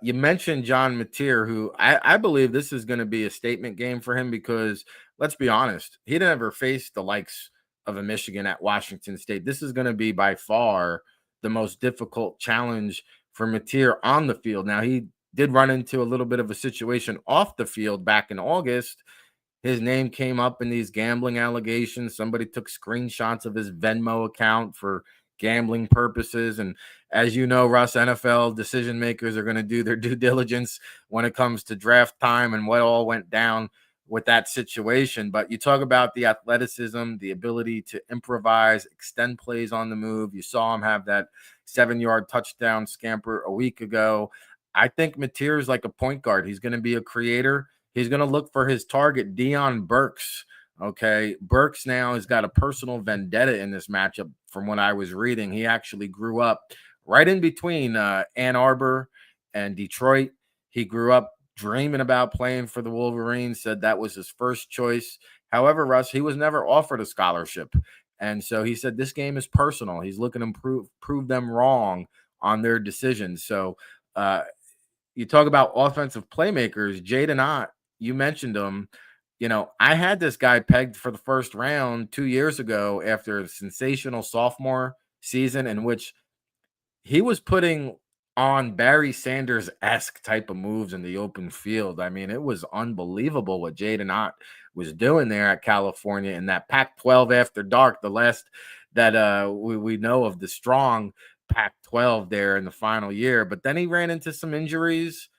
You mentioned John Mateer, who I believe this is going to be a statement game for him because, let's be honest, he never faced the likes of a Michigan at Washington State. This is going to be by far the most difficult challenge for Mateer on the field. Now, he did run into a little bit of a situation off the field back in August. His name came up in these gambling allegations. Somebody took screenshots of his Venmo account for gambling purposes. And as you know, Russ, NFL decision makers are going to do their due diligence when it comes to draft time and what all went down with that situation. But you talk about the athleticism, the ability to improvise, extend plays on the move. You saw him have that 7-yard touchdown scamper a week ago. I think Mateer is like a point guard. He's going to be a creator. He's going to look for his target, Deion Burks. Okay, Burks now has got a personal vendetta in this matchup from what I was reading. He actually grew up right in between Ann Arbor and Detroit. He grew up dreaming about playing for the Wolverines, said that was his first choice, However, Russ, he was never offered a scholarship. And so he said this game is personal. He's looking to prove them wrong on their decisions. So you talk about offensive playmakers, Jaden Ott, you mentioned him. I had this guy pegged for the first round 2 years ago after a sensational sophomore season in which he was putting on Barry Sanders-esque type of moves in the open field. I mean, it was unbelievable what Jaden Ott was doing there at California in that Pac-12 after dark, the last that we know of the strong Pac-12 there in the final year. But then he ran into some injuries,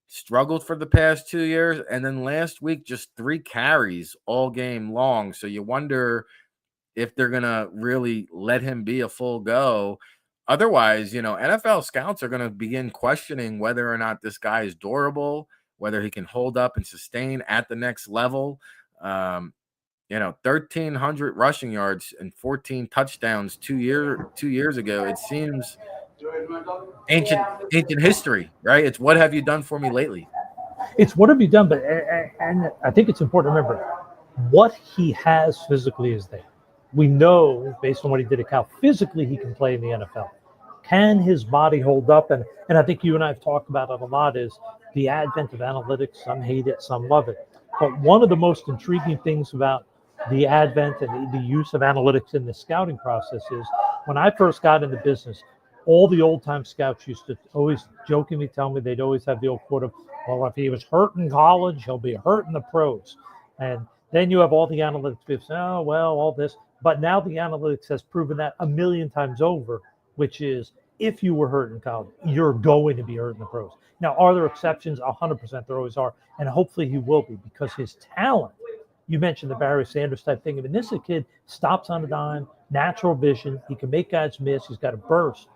struggled for the past 2 years, and then last week just 3 carries all game long. So you wonder if they're going to really let him be a full go. Otherwise, NFL scouts are going to begin questioning whether or not this guy is durable, whether he can hold up and sustain at the next level. 1,300 rushing yards and 14 touchdowns 2 years ago. It seems ancient history, right? It's what have you done for me lately? It's what have you done, but and I think it's important to remember what he has physically is there. We know based on what he did at Cal, physically he can play in the NFL. Can his body hold up? And I think you and I have talked about it a lot is the advent of analytics. Some hate it, some love it. But one of the most intriguing things about the advent and the use of analytics in the scouting process is when I first got into business, all the old-time scouts used to always jokingly tell me they'd always have the old quote of, well, if he was hurt in college, he'll be hurt in the pros. And then you have all the analytics people say, oh, well, all this. But now the analytics has proven that a million times over, which is if you were hurt in college, you're going to be hurt in the pros. Now, are there exceptions? 100% there always are. And hopefully he will be because his talent, you mentioned the Barry Sanders type thing. I mean, this is a kid stops on a dime, natural vision. He can make guys miss. He's got a burst.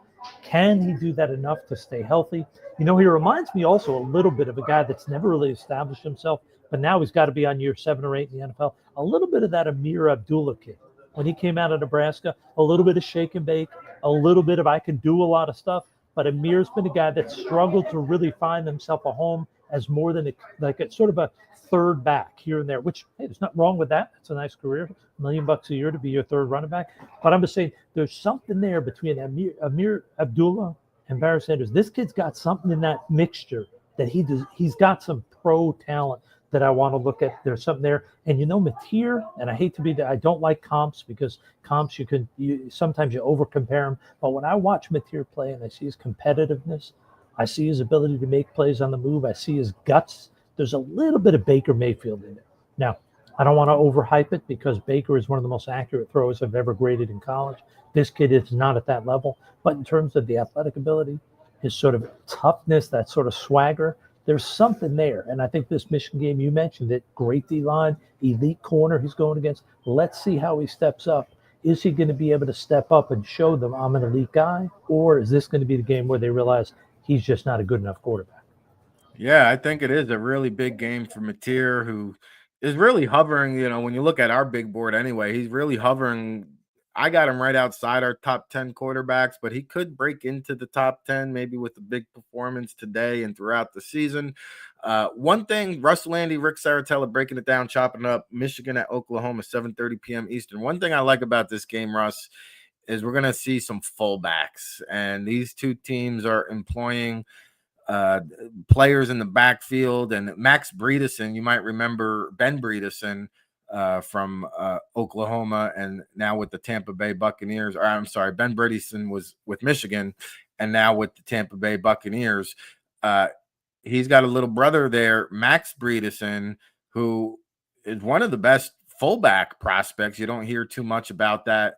Can he do that enough to stay healthy? He reminds me also a little bit of a guy that's never really established himself, but now he's got to be on year 7 or 8 in the NFL. A little bit of that Amir Abdullah kid. When he came out of Nebraska, a little bit of shake and bake, a little bit of I can do a lot of stuff. But Amir's been a guy that struggled to really find himself a home as more than a sort of a third back here and there, which, hey, there's nothing wrong with that. It's a nice career, $1 million a year to be your third running back. But I'm just saying there's something there between Amir Abdullah and Barry Sanders. This kid's got something in that mixture that he does. He's got some pro talent that I want to look at. There's something there. And Mateer, and I hate to be that, I don't like comps because comps sometimes you over compare them. But when I watch Mateer play and I see his competitiveness, I see his ability to make plays on the move, I see his guts. There's a little bit of Baker Mayfield in it. Now, I don't want to overhype it because Baker is one of the most accurate throwers I've ever graded in college. This kid is not at that level. But in terms of the athletic ability, his sort of toughness, that sort of swagger, there's something there. And I think this Michigan game, you mentioned it, great D-line, elite corner he's going against. Let's see how he steps up. Is he going to be able to step up and show them I'm an elite guy? Or is this going to be the game where they realize he's just not a good enough quarterback? Yeah, I think it is a really big game for Mateer, who is really hovering, when you look at our big board anyway, he's really hovering. I got him right outside our top 10 quarterbacks, but he could break into the top 10 maybe with a big performance today and throughout the season. One thing, Russ Landy, Rick Saratella breaking it down, chopping it up, Michigan at Oklahoma, 7:30 p.m. Eastern. One thing I like about this game, Russ, is we're going to see some fullbacks, and these two teams are employing players in the backfield. And Max Bredesen, you might remember Ben Bredesen, from Oklahoma, and now with the Tampa Bay Buccaneers. Or I'm sorry, Ben Bredesen was with Michigan, and now with the Tampa Bay Buccaneers. He's got a little brother there, Max Bredesen, who is one of the best fullback prospects. You don't hear too much about that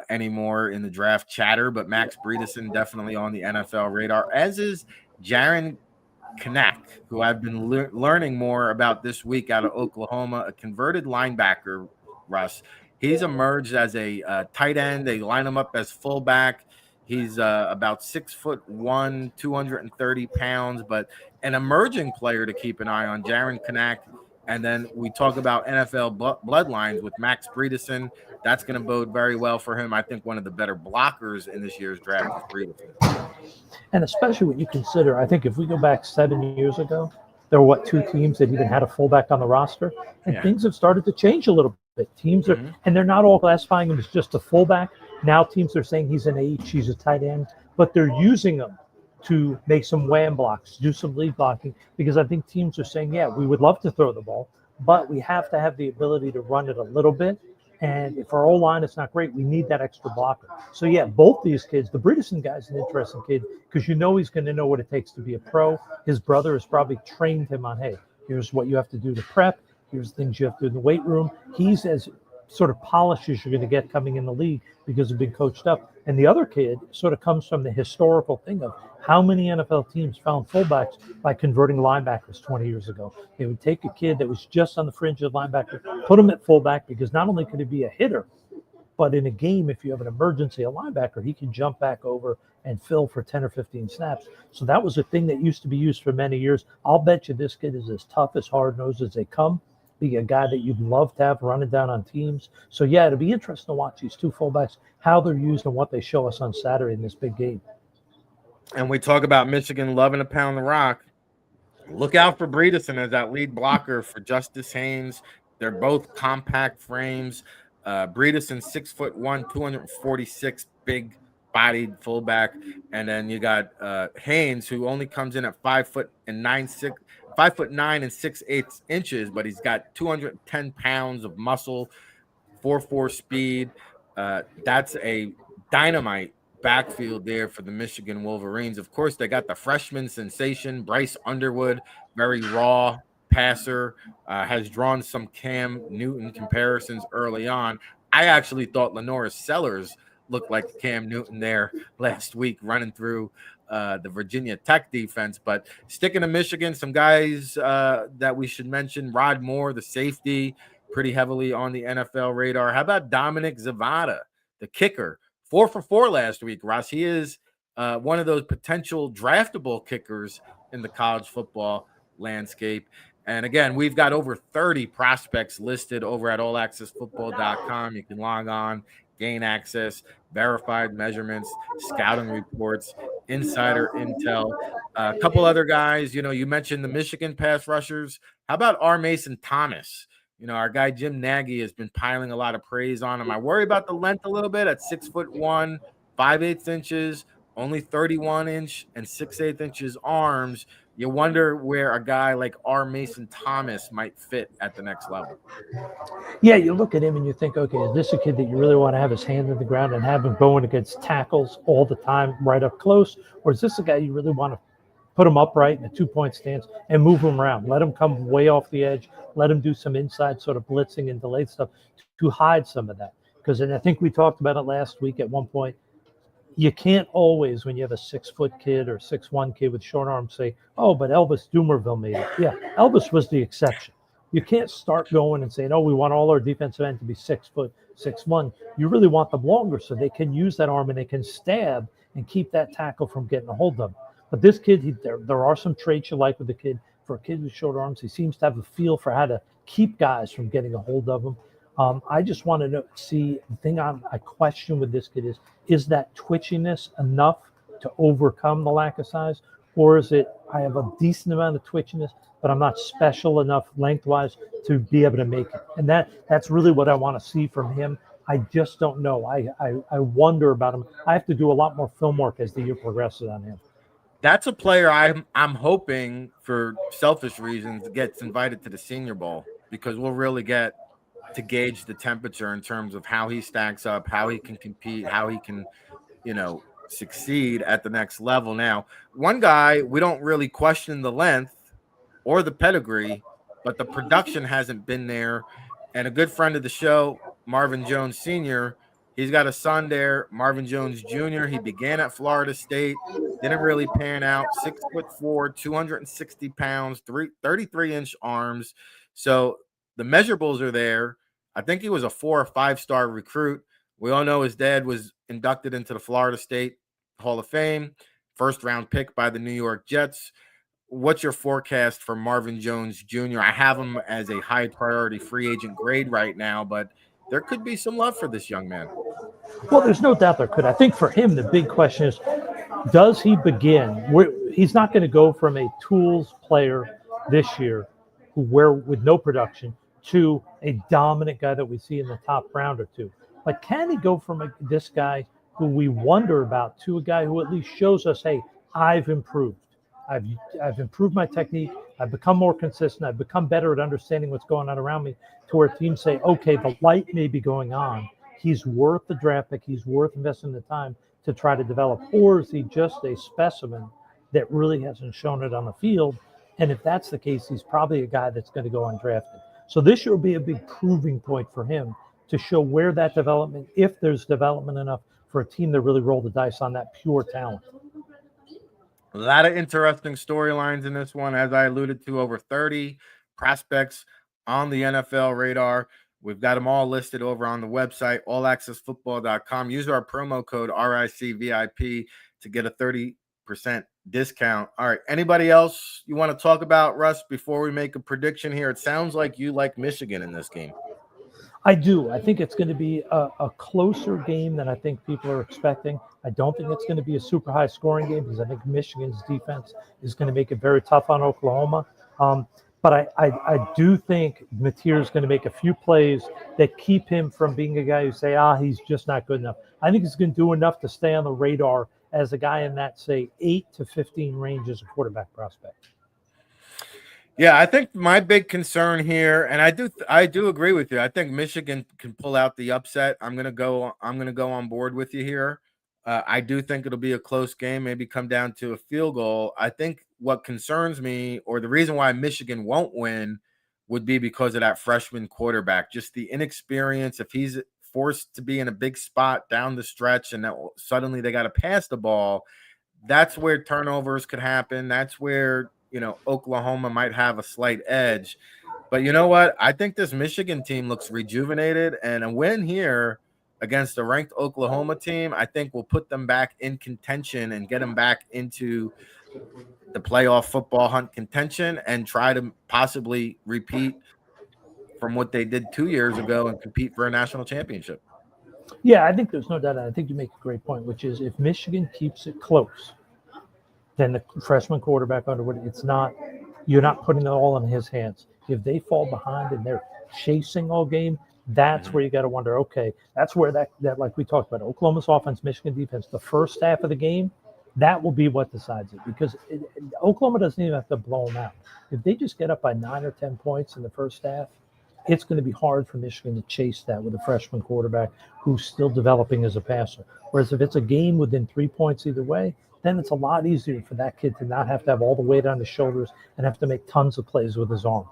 anymore in the draft chatter, but Max Bredesen definitely on the NFL radar, as is Jaron Kanak, who I've been learning more about this week out of Oklahoma, a converted linebacker, Russ. He's emerged as a tight end. They line him up as fullback. He's about 6'1", 230 pounds, but an emerging player to keep an eye on, Jaron Kanak. And then we talk about NFL bloodlines with Max Bredesen. That's going to bode very well for him. I think one of the better blockers in this year's draft is Bredesen. And especially when you consider, I think if we go back 7 years ago, there were two teams that even had a fullback on the roster, and things have started to change a little bit. Teams are, and they're not all classifying him as just a fullback. Now teams are saying he's an H, he's a tight end, but they're using him to make some wham blocks, do some lead blocking, because I think teams are saying, yeah, we would love to throw the ball, but we have to have the ability to run it a little bit. And if our O-line is not great, we need that extra blocker. So, yeah, both these kids, the Bredesen guy's an interesting kid because you know he's going to know what it takes to be a pro. His brother has probably trained him on, hey, here's what you have to do to prep. Here's things you have to do in the weight room. He's as sort of polished as you're going to get coming in the league because of being coached up. And the other kid sort of comes from the historical thing of how many NFL teams found fullbacks by converting linebackers 20 years ago. They would take a kid that was just on the fringe of linebacker, put him at fullback because not only could he be a hitter, but in a game, if you have an emergency, a linebacker, he can jump back over and fill for 10 or 15 snaps. So that was a thing that used to be used for many years. I'll bet you this kid is as tough, as hard-nosed as they come. Be a guy that you'd love to have running down on teams. So, yeah, it'll be interesting to watch these two fullbacks, how they're used and what they show us on Saturday in this big game. And we talk about Michigan loving to pound the rock. Look out for Bredesen as that lead blocker for Justice Haynes. They're both compact frames. Bredesen 6'1", 246, big-bodied fullback, and then you got Haynes, who only comes in at 5'9" and 6/8 inches, but he's got 210 pounds of muscle, 4.4 speed. That's a dynamite backfield there for the Michigan Wolverines. Of course, they got the freshman sensation, Bryce Underwood, very raw passer, has drawn some Cam Newton comparisons early on. I actually thought Lenoris Sellers looked like Cam Newton there last week running through the Virginia Tech defense. But sticking to Michigan, some guys that we should mention, Rod Moore, the safety, pretty heavily on the NFL radar. How about Dominic Zavada, the kicker? 4 for 4 last week, Ross. He is one of those potential draftable kickers in the college football landscape. And again, we've got over 30 prospects listed over at allaccessfootball.com. You can log on, gain access, verified measurements, scouting reports, insider intel. A couple other guys, you mentioned the Michigan pass rushers. How about R. Mason Thomas? Our guy Jim Nagy has been piling a lot of praise on him. I worry about the length a little bit at 6'1", 5/8 inches, only 31-inch and 6/8 inches arms. You wonder where a guy like R. Mason Thomas might fit at the next level. Yeah, you look at him and you think, okay, is this a kid that you really want to have his hand in the ground and have him going against tackles all the time right up close? Or is this a guy you really want to put him upright in a 2-point stance and move him around? Let him come way off the edge. Let him do some inside sort of blitzing and delayed stuff to hide some of that. Because, and I think we talked about it last week at one point, you can't always, when you have a 6-foot kid or 6'1" kid with short arms, say, oh, but Elvis Dumervil made it. Yeah, Elvis was the exception. You can't start going and saying, oh, we want all our defensive end to be 6 foot, 6'1". You really want them longer so they can use that arm and they can stab and keep that tackle from getting a hold of them. But this kid, there are some traits you like with the kid. For a kid with short arms, he seems to have a feel for how to keep guys from getting a hold of him. I just want to see the thing I question with this kid is that twitchiness enough to overcome the lack of size? Or is it, I have a decent amount of twitchiness, but I'm not special enough lengthwise to be able to make it? And that's really what I want to see from him. I just don't know. I wonder about him. I have to do a lot more film work as the year progresses on him. That's a player I'm hoping, for selfish reasons, gets invited to the Senior Bowl, because we'll really get to gauge the temperature in terms of how he stacks up, how he can compete, how he can, succeed at the next level. Now, one guy, we don't really question the length or the pedigree, but the production hasn't been there. And a good friend of the show, Marvin Jones Sr., he's got a son there, Marvin Jones Jr. He began at Florida State, didn't really pan out. 6'4", 260 pounds, 33-inch arms. So the measurables are there. I think he was a 4 or 5-star recruit. We all know his dad was inducted into the Florida State Hall of Fame, first-round pick by the New York Jets. What's your forecast for Marvin Jones Jr.? I have him as a high-priority free agent grade right now, but there could be some love for this young man. Well, there's no doubt there could. I think for him, the big question is, does he begin? He's not going to go from a tools player this year, with no production, to a dominant guy that we see in the top round or two. Like, can he go from this guy who we wonder about to a guy who at least shows us, hey, I've improved. I've improved my technique. I've become more consistent. I've become better at understanding what's going on around me, to where teams say, okay, the light may be going on. He's worth the draft pick. He's worth investing the time to try to develop. Or is he just a specimen that really hasn't shown it on the field? And if that's the case, he's probably a guy that's going to go undrafted. So this year will be a big proving point for him to show where that development, if there's development enough for a team that really rolled the dice on that pure talent. A lot of interesting storylines in this one. As I alluded to, over 30 prospects on the NFL radar. We've got them all listed over on the website, allaccessfootball.com. Use our promo code RICVIP to get a 30% discount. All right. Anybody else you want to talk about, Russ, before we make a prediction here? It sounds like you like Michigan in this game. I do. I think it's going to be a closer game than I think people are expecting. I don't think it's going to be a super high scoring game because I think Michigan's defense is going to make it very tough on Oklahoma. But I do think Mateer is going to make a few plays that keep him from being a guy who say, he's just not good enough. I think he's going to do enough to stay on the radar as a guy in that, say, 8 to 15 range as a quarterback prospect. Yeah, I think my big concern here, and I do agree with you. I think Michigan can pull out the upset. I'm gonna go on board with you here. I do think it'll be a close game, maybe come down to a field goal. I think what concerns me, or the reason why Michigan won't win, would be because of that freshman quarterback. Just the inexperience. If he's forced to be in a big spot down the stretch, and that suddenly they got to pass the ball, that's where turnovers could happen. That's where Oklahoma might have a slight edge. But you know what? I think this Michigan team looks rejuvenated, and a win here against a ranked Oklahoma team, I think will put them back in contention and get them back into the playoff football hunt contention and try to possibly repeat from what they did 2 years ago and compete for a national championship. Yeah, I think there's no doubt. I think you make a great point, which is if Michigan keeps it close, then the freshman quarterback Underwood, you're not putting it all in his hands. If they fall behind and they're chasing all game, that's where you got to wonder, okay, that's where that like we talked about, Oklahoma's offense, Michigan defense, the first half of the game, that will be what decides it, because Oklahoma doesn't even have to blow them out. If they just get up by 9 or 10 points in the first half, it's going to be hard for Michigan to chase that with a freshman quarterback who's still developing as a passer. Whereas if it's a game within 3 points either way, then it's a lot easier for that kid to not have to have all the weight on his shoulders and have to make tons of plays with his arm.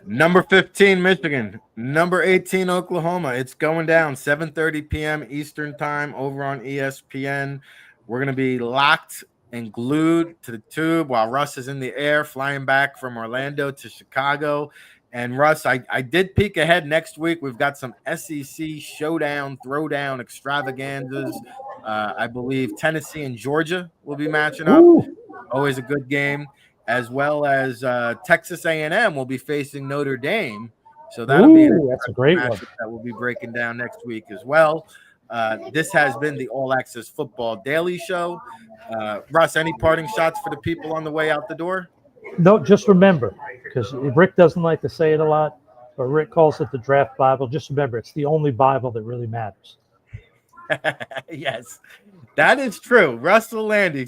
Number 15, Michigan. Number 18, Oklahoma. It's going down 7:30 p.m. Eastern time over on ESPN. We're going to be locked and glued to the tube while Russ is in the air, flying back from Orlando to Chicago. And Russ, I did peek ahead next week. We've got some SEC showdown, throwdown extravaganzas. I believe Tennessee and Georgia will be matching up. Ooh. Always a good game, as well as Texas A&M will be facing Notre Dame. So that'll be that's a great one that we'll be breaking down next week as well. This has been the All Access Football Daily Show. Russ, any parting shots for the people on the way out the door? No, just remember, because Rick doesn't like to say it a lot, but Rick calls it the Draft Bible. Just remember, it's the only Bible that really matters. Yes, that is true. Russell Landy,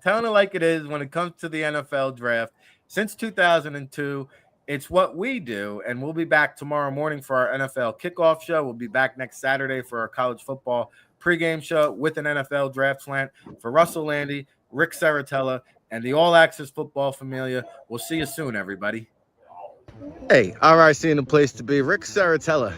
telling it like it is when it comes to the NFL draft. Since 2002, it's what we do, and we'll be back tomorrow morning for our NFL kickoff show. We'll be back next Saturday for our college football pregame show with an NFL draft slant. For Russell Landy, Rick Saratella, and the All Access Football Familia, we'll see you soon, everybody. Hey, RIC in the place to be. Rick Saratella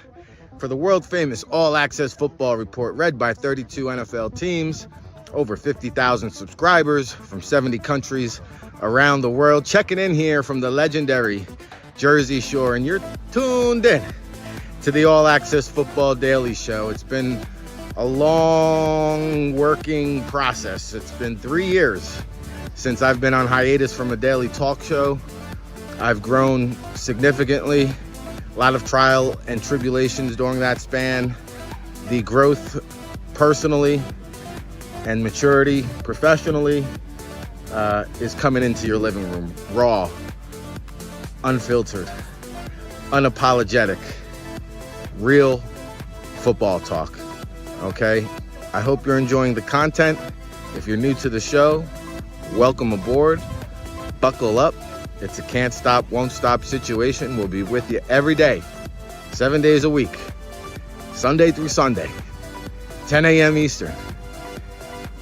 for the world-famous All Access Football Report, read by 32 NFL teams, over 50,000 subscribers from 70 countries around the world. Checking in here from the legendary Jersey Shore, and you're tuned in to the All Access Football Daily Show. It's been a long working process. It's been 3 years since I've been on hiatus from a daily talk show. I've grown significantly, a lot of trial and tribulations during that span. The growth personally and maturity professionally is coming into your living room, raw, unfiltered, unapologetic, real football talk. Okay, I hope you're enjoying the content. If you're new to the show, welcome aboard. Buckle up. It's a can't stop, won't stop situation. We'll be with you every day, 7 days a week, Sunday through Sunday, 10 a.m. Eastern.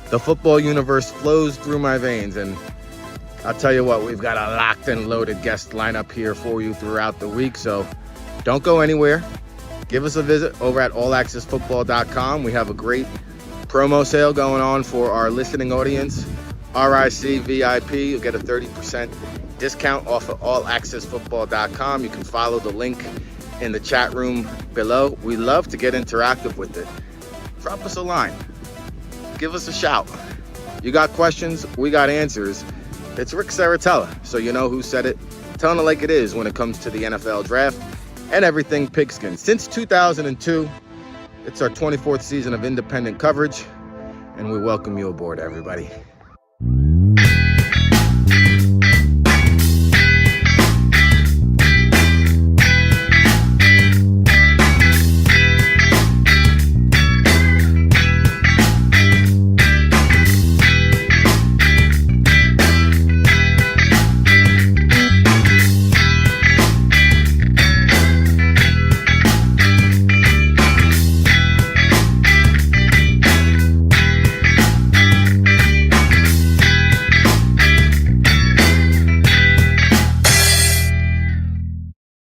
The football universe flows through my veins, and I'll tell you what, we've got a locked and loaded guest lineup here for you throughout the week, so don't go anywhere. Give us a visit over at allaccessfootball.com. We have a great promo sale going on for our listening audience. RIC VIP, you'll get a 30% discount off of allaccessfootball.com. You can follow the link in the chat room below. We love to get interactive with it. Drop us a line. Give us a shout. You got questions, we got answers. It's Rick Saratella, so you know who said it. Telling it like it is when it comes to the NFL draft and everything pigskin. Since 2002, it's our 24th season of independent coverage, and we welcome you aboard, everybody.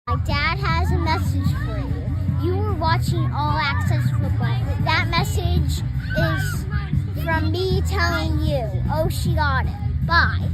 My dad has a message for you. You were watching All Access Football. That message is from me telling you. Oh, she got it. Bye.